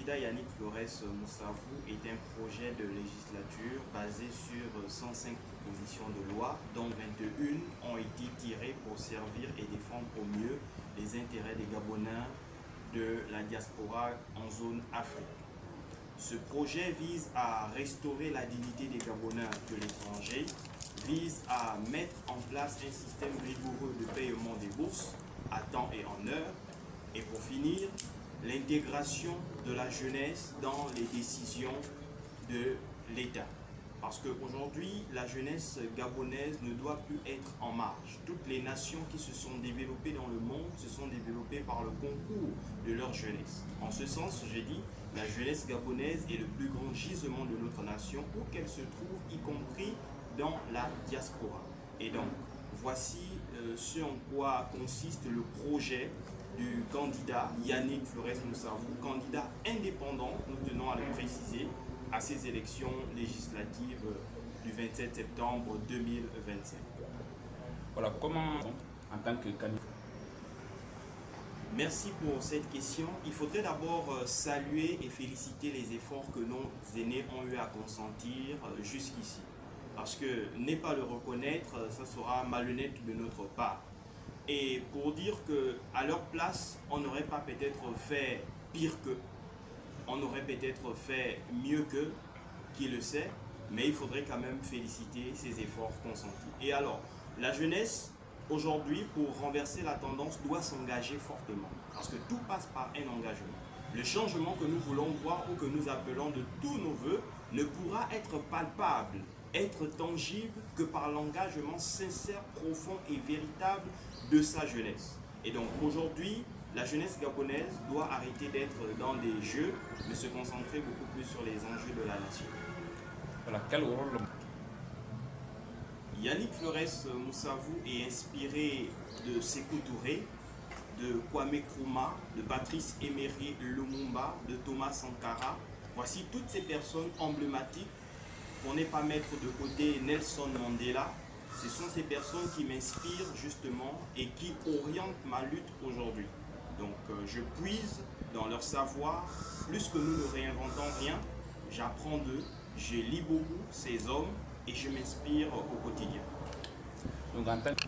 candidat Yannick Flores Moussavou est un projet de législature basé sur 105 propositions de loi, dont 21 ont été tirées pour servir et défendre au mieux les intérêts des Gabonais de la diaspora en zone Afrique. Ce projet vise à restaurer la dignité des Gabonais de l'étranger, vise à mettre en place un système rigoureux de paiement des bourses à temps et en heure, et pour finir, l'intégration de la jeunesse dans les décisions de l'État. Parce qu'aujourd'hui, la jeunesse gabonaise ne doit plus être en marge. Toutes les nations qui se sont développées dans le monde se sont développées par le concours de leur jeunesse. En ce sens, j'ai dit, la jeunesse gabonaise est le plus grand gisement de notre nation, où qu'elle se trouve, y compris dans la diaspora. Et donc, voici ce en quoi consiste le projet du candidat Yannick Flores Moussavou, candidat indépendant, nous tenons à le préciser, à ces élections législatives du 27 septembre 2025. Voilà, comment en tant que candidat? Merci pour cette question. Il faudrait d'abord saluer et féliciter les efforts que nos aînés ont eu à consentir jusqu'ici. Parce que ne pas le reconnaître, ça sera malhonnête de notre part. Et pour dire qu'à leur place, on n'aurait pas peut-être fait pire qu'eux, on aurait peut-être fait mieux qu'eux, qui le sait, mais il faudrait quand même féliciter ces efforts consentis. Et alors, la jeunesse, aujourd'hui, pour renverser la tendance, doit s'engager fortement. Parce que tout passe par un engagement. Le changement que nous voulons voir ou que nous appelons de tous nos voeux ne pourra être palpable, être tangible que par l'engagement sincère, profond et véritable de sa jeunesse. Et donc aujourd'hui, la jeunesse gabonaise doit arrêter d'être dans des jeux, mais se concentrer beaucoup plus sur les enjeux de la nation. Voilà, quel rôle? Yannick Flores Moussavou est inspiré de Sékou Touré, de Kwame Nkrumah, de Patrice Emery Lumumba, de Thomas Sankara. Voici toutes ces personnes emblématiques, pour ne pas mettre de côté Nelson Mandela. Ce sont ces personnes qui m'inspirent justement et qui orientent ma lutte aujourd'hui. Donc je puise dans leur savoir, plus que nous ne réinventons rien, j'apprends d'eux, je lis beaucoup ces hommes et je m'inspire au quotidien. Donc en tant que